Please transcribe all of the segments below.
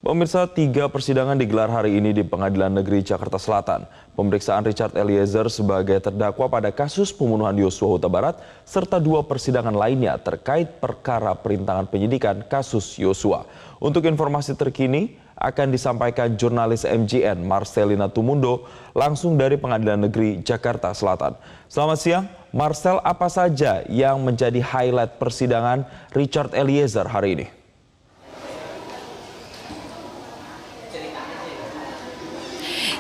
Pemirsa, 3 persidangan digelar hari ini di Pengadilan Negeri Jakarta Selatan. Pemeriksaan Richard Eliezer sebagai terdakwa pada kasus pembunuhan Yosua Huta Barat, serta 2 persidangan lainnya terkait perkara perintangan penyidikan kasus Yosua. Untuk informasi terkini akan disampaikan jurnalis MJN Marcelina Tumundo langsung dari Pengadilan Negeri Jakarta Selatan. Selamat siang, Marcel, apa saja yang menjadi highlight persidangan Richard Eliezer hari ini?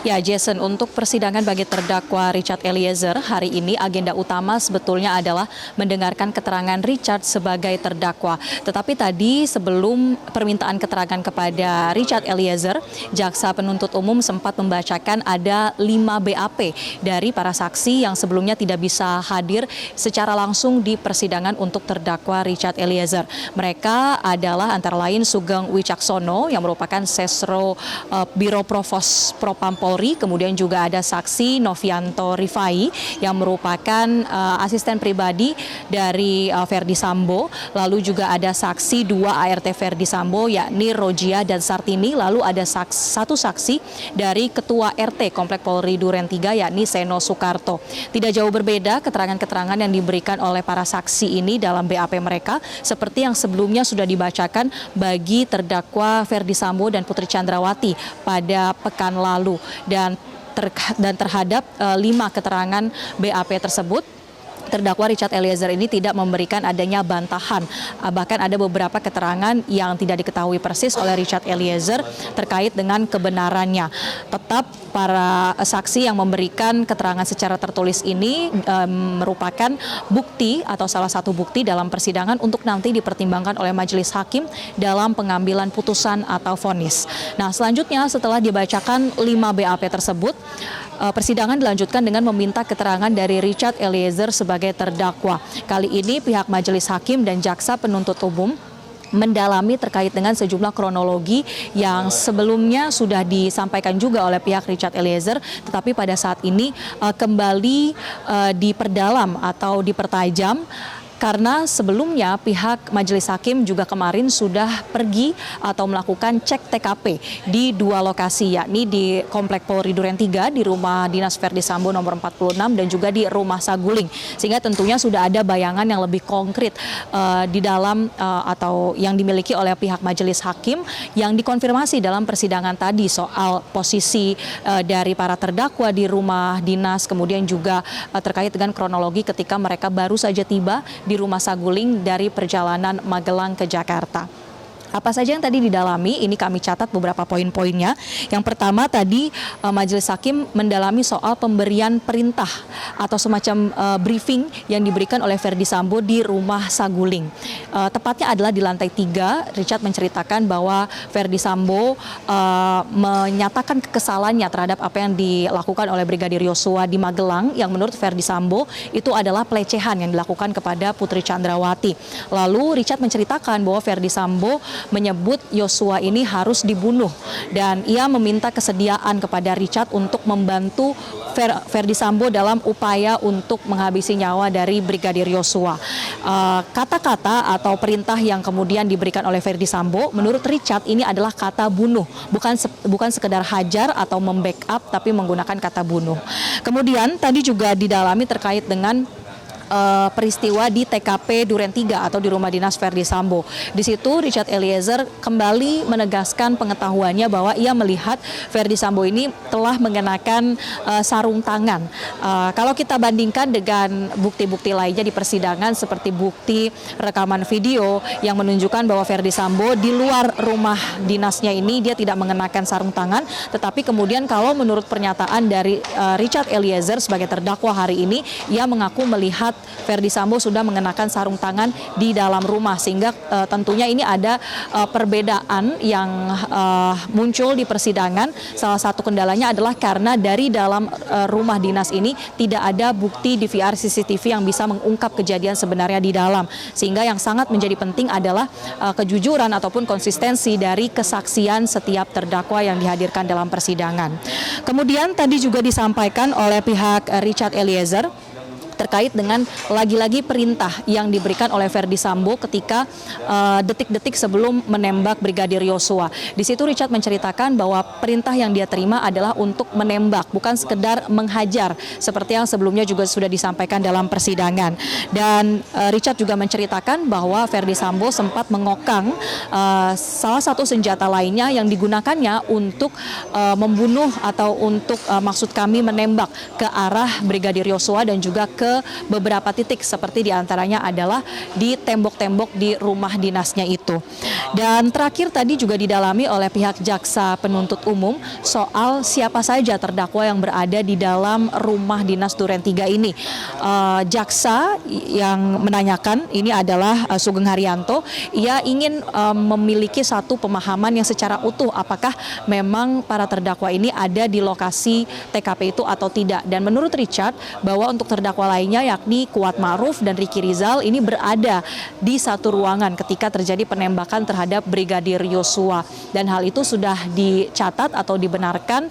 Ya, Jason, untuk persidangan bagi terdakwa Richard Eliezer hari ini agenda utama sebetulnya adalah mendengarkan keterangan Richard sebagai terdakwa. Tetapi tadi sebelum permintaan keterangan kepada Richard Eliezer, jaksa penuntut umum sempat membacakan ada 5 BAP dari para saksi yang sebelumnya tidak bisa hadir secara langsung di persidangan untuk terdakwa Richard Eliezer. Mereka adalah antara lain Sugeng Wicaksono yang merupakan Sesro Biro Provos Propam Polri, kemudian juga ada saksi Novianto Rifai yang merupakan asisten pribadi dari Verdi Sambo, lalu juga ada saksi 2 ART Verdi Sambo yakni Rojia dan Sartini, lalu ada satu saksi dari Ketua RT Komplek Polri Duren 3 yakni Seno Soekarto. Tidak jauh berbeda keterangan-keterangan yang diberikan oleh para saksi ini dalam BAP mereka seperti yang sebelumnya sudah dibacakan bagi terdakwa Verdi Sambo dan Putri Chandrawati pada pekan lalu. Dan terhadap 5 keterangan BAP tersebut, terdakwa Richard Eliezer ini tidak memberikan adanya bantahan. Bahkan ada beberapa keterangan yang tidak diketahui persis oleh Richard Eliezer terkait dengan kebenarannya. Tetap para saksi yang memberikan keterangan secara tertulis ini merupakan bukti atau salah satu bukti dalam persidangan untuk nanti dipertimbangkan oleh majelis hakim dalam pengambilan putusan atau vonis. Nah, selanjutnya setelah dibacakan 5 BAP tersebut, persidangan dilanjutkan dengan meminta keterangan dari Richard Eliezer sebagai terdakwa. Kali ini pihak majelis hakim dan jaksa penuntut umum mendalami terkait dengan sejumlah kronologi yang sebelumnya sudah disampaikan juga oleh pihak Richard Eliezer, tetapi pada saat ini kembali diperdalam atau dipertajam. Karena sebelumnya pihak majelis hakim juga kemarin sudah pergi atau melakukan cek TKP di 2 lokasi, yakni di Komplek Polri Duren 3 di rumah dinas Verdi Sambo nomor 46 dan juga di rumah Saguling. Sehingga tentunya sudah ada bayangan yang lebih konkret di dalam atau yang dimiliki oleh pihak majelis hakim yang dikonfirmasi dalam persidangan tadi soal posisi dari para terdakwa di rumah dinas, kemudian juga terkait dengan kronologi ketika mereka baru saja tiba di rumah Saguling dari perjalanan Magelang ke Jakarta. Apa saja yang tadi didalami, ini kami catat beberapa poin-poinnya. Yang pertama tadi majelis hakim mendalami soal pemberian perintah atau semacam briefing yang diberikan oleh Verdi Sambo di rumah Saguling. Tepatnya adalah di lantai 3, Richard menceritakan bahwa Verdi Sambo menyatakan kekesalannya terhadap apa yang dilakukan oleh Brigadir Yosua di Magelang, yang menurut Verdi Sambo itu adalah pelecehan yang dilakukan kepada Putri Chandrawati. Lalu Richard menceritakan bahwa Verdi Sambo menyebut Yosua ini harus dibunuh dan ia meminta kesediaan kepada Richard untuk membantu Verdi Sambo dalam upaya untuk menghabisi nyawa dari Brigadir Yosua. Kata-kata atau perintah yang kemudian diberikan oleh Verdi Sambo menurut Richard ini adalah kata bunuh, bukan sekedar hajar atau membackup, tapi menggunakan kata bunuh. Kemudian tadi juga didalami terkait dengan peristiwa di TKP Duren 3 atau di rumah dinas Verdi Sambo. Di situ Richard Eliezer kembali menegaskan pengetahuannya bahwa ia melihat Verdi Sambo ini telah mengenakan sarung tangan. Kalau kita bandingkan dengan bukti-bukti lainnya di persidangan seperti bukti rekaman video yang menunjukkan bahwa Verdi Sambo di luar rumah dinasnya ini dia tidak mengenakan sarung tangan, tetapi kemudian kalau menurut pernyataan dari Richard Eliezer sebagai terdakwa hari ini, ia mengaku melihat Verdi Sambo sudah mengenakan sarung tangan di dalam rumah, sehingga tentunya ini ada perbedaan yang muncul di persidangan. Salah satu kendalanya adalah karena dari dalam rumah dinas ini tidak ada bukti DVR CCTV yang bisa mengungkap kejadian sebenarnya di dalam, sehingga yang sangat menjadi penting adalah kejujuran ataupun konsistensi dari kesaksian setiap terdakwa yang dihadirkan dalam persidangan. Kemudian tadi juga disampaikan oleh pihak Richard Eliezer terkait dengan lagi-lagi perintah yang diberikan oleh Verdi Sambo ketika detik-detik sebelum menembak Brigadir Yosua. Di situ Richard menceritakan bahwa perintah yang dia terima adalah untuk menembak, bukan sekedar menghajar seperti yang sebelumnya juga sudah disampaikan dalam persidangan. Dan Richard juga menceritakan bahwa Verdi Sambo sempat mengokang salah satu senjata lainnya yang digunakannya untuk membunuh atau untuk maksud kami menembak ke arah Brigadir Yosua dan juga ke beberapa titik seperti diantaranya adalah di tembok-tembok di rumah dinasnya itu. Dan terakhir tadi juga didalami oleh pihak jaksa penuntut umum soal siapa saja terdakwa yang berada di dalam rumah dinas Duren 3 ini. Jaksa yang menanyakan ini adalah Sugeng Haryanto. Ia ingin memiliki satu pemahaman yang secara utuh apakah memang para terdakwa ini ada di lokasi TKP itu atau tidak. Dan menurut Richard bahwa untuk terdakwa lainnya yakni Kuat Ma'ruf dan Ricky Rizal ini berada di satu ruangan ketika terjadi penembakan terhadap Brigadir Yosua. Dan hal itu sudah dicatat atau dibenarkan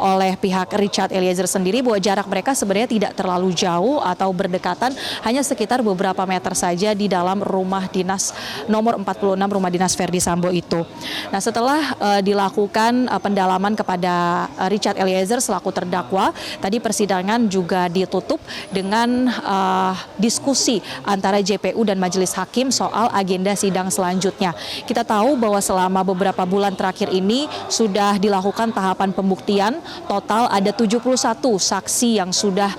oleh pihak Richard Eliezer sendiri bahwa jarak mereka sebenarnya tidak terlalu jauh atau berdekatan, hanya sekitar beberapa meter saja di dalam rumah dinas nomor 46 rumah dinas Verdi Sambo itu. Nah, setelah dilakukan pendalaman kepada Richard Eliezer selaku terdakwa, tadi persidangan juga ditutup dengan diskusi antara JPU dan Majelis Hakim soal agenda sidang selanjutnya. Kita tahu bahwa selama beberapa bulan terakhir ini sudah dilakukan tahapan pembuktian. Total ada 71 saksi yang sudah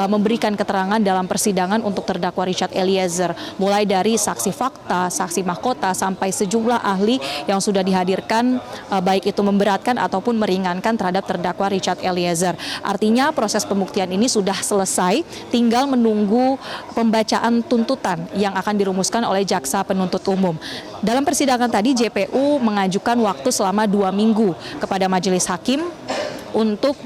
memberikan keterangan dalam persidangan untuk terdakwa Richard Eliezer. Mulai dari saksi fakta, saksi mahkota, sampai sejumlah ahli yang sudah dihadirkan baik itu memberatkan ataupun meringankan terhadap terdakwa Richard Eliezer. Artinya proses pembuktian ini sudah selesai, tinggal menunggu pembacaan tuntutan yang akan dirumuskan oleh jaksa penuntut umum. Dalam persidangan tadi JPU mengajukan waktu selama 2 minggu kepada Majelis Hakim untuk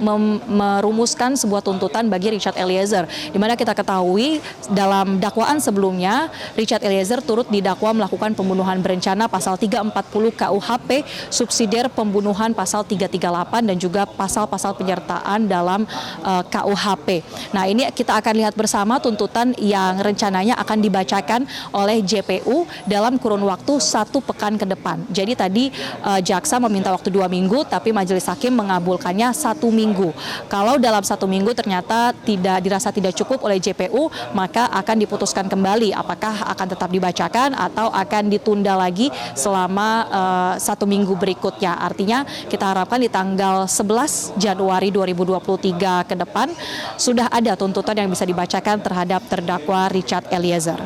merumuskan sebuah tuntutan bagi Richard Eliezer, di mana kita ketahui dalam dakwaan sebelumnya Richard Eliezer turut didakwa melakukan pembunuhan berencana pasal 340 KUHP, subsidiar pembunuhan pasal 338 dan juga pasal-pasal penyertaan dalam KUHP. Nah, ini kita akan lihat bersama tuntutan yang rencananya akan dibacakan oleh JPU dalam kurun waktu 1 pekan ke depan. Jadi tadi jaksa meminta waktu 2 minggu, tapi Majelis Hakim mengabulkannya 1 minggu. Kalau dalam 1 minggu ternyata dirasa tidak cukup oleh JPU, maka akan diputuskan kembali apakah akan tetap dibacakan atau akan ditunda lagi selama 1 minggu berikutnya. Artinya kita harapkan di tanggal 11 Januari 2023 ke depan sudah ada tuntutan yang bisa dibacakan terhadap terdakwa Richard Eliezer.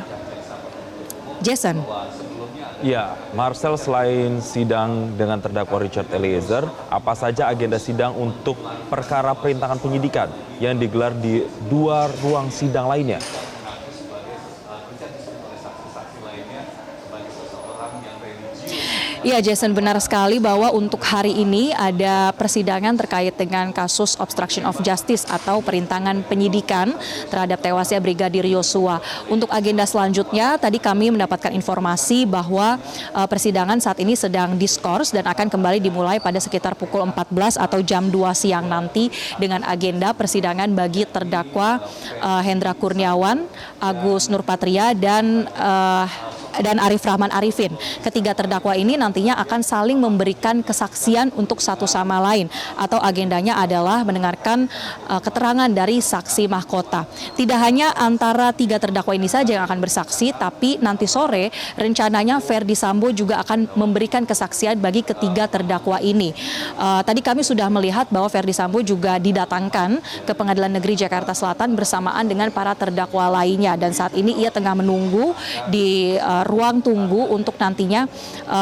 Jason. Ya, Marcel, selain sidang dengan terdakwa Richard Eliezer, apa saja agenda sidang untuk perkara perintangan penyidikan yang digelar di 2 ruang sidang lainnya? Ya, Jason, benar sekali bahwa untuk hari ini ada persidangan terkait dengan kasus obstruction of justice atau perintangan penyidikan terhadap tewasnya Brigadir Yosua. Untuk agenda selanjutnya, tadi kami mendapatkan informasi bahwa persidangan saat ini sedang diskors dan akan kembali dimulai pada sekitar pukul 14 atau jam 2 siang nanti dengan agenda persidangan bagi terdakwa Hendra Kurniawan, Agus Nurpatria, dan Arif Rahman Arifin. Ketiga terdakwa ini nantinya akan saling memberikan kesaksian untuk satu sama lain, atau agendanya adalah mendengarkan keterangan dari saksi mahkota. Tidak hanya antara 3 terdakwa ini saja yang akan bersaksi, tapi nanti sore rencananya Verdi Sambo juga akan memberikan kesaksian bagi ketiga terdakwa ini. Tadi kami sudah melihat bahwa Verdi Sambo juga didatangkan ke Pengadilan Negeri Jakarta Selatan bersamaan dengan para terdakwa lainnya, dan saat ini ia tengah menunggu di ruang tunggu untuk nantinya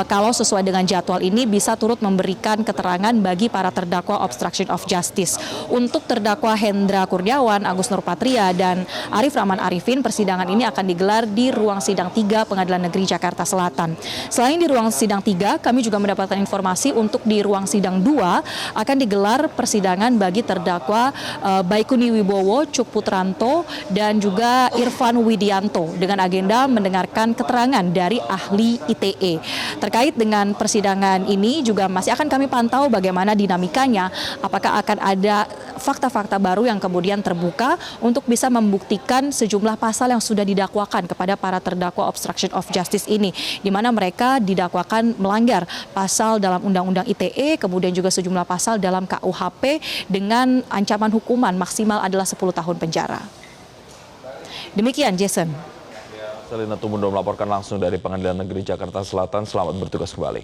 kalau sesuai dengan jadwal ini bisa turut memberikan keterangan bagi para terdakwa obstruction of justice. Untuk terdakwa Hendra Kurniawan, Agus Nurpatria, dan Arif Rahman Arifin, persidangan ini akan digelar di ruang sidang 3 Pengadilan Negeri Jakarta Selatan. Selain di ruang sidang 3, kami juga mendapatkan informasi untuk di ruang sidang 2 akan digelar persidangan bagi terdakwa Baikuni Wibowo, Cuk Putranto, dan juga Irfan Widianto dengan agenda mendengarkan keterangan keterangan dari ahli ITE. Terkait dengan persidangan ini juga masih akan kami pantau bagaimana dinamikanya, apakah akan ada fakta-fakta baru yang kemudian terbuka untuk bisa membuktikan sejumlah pasal yang sudah didakwakan kepada para terdakwa obstruction of justice ini, di mana mereka didakwakan melanggar pasal dalam Undang-Undang ITE, kemudian juga sejumlah pasal dalam KUHP dengan ancaman hukuman maksimal adalah 10 tahun penjara. Demikian, Jason. Selina Tumundo melaporkan langsung dari Pengadilan Negeri Jakarta Selatan. Selamat bertugas kembali.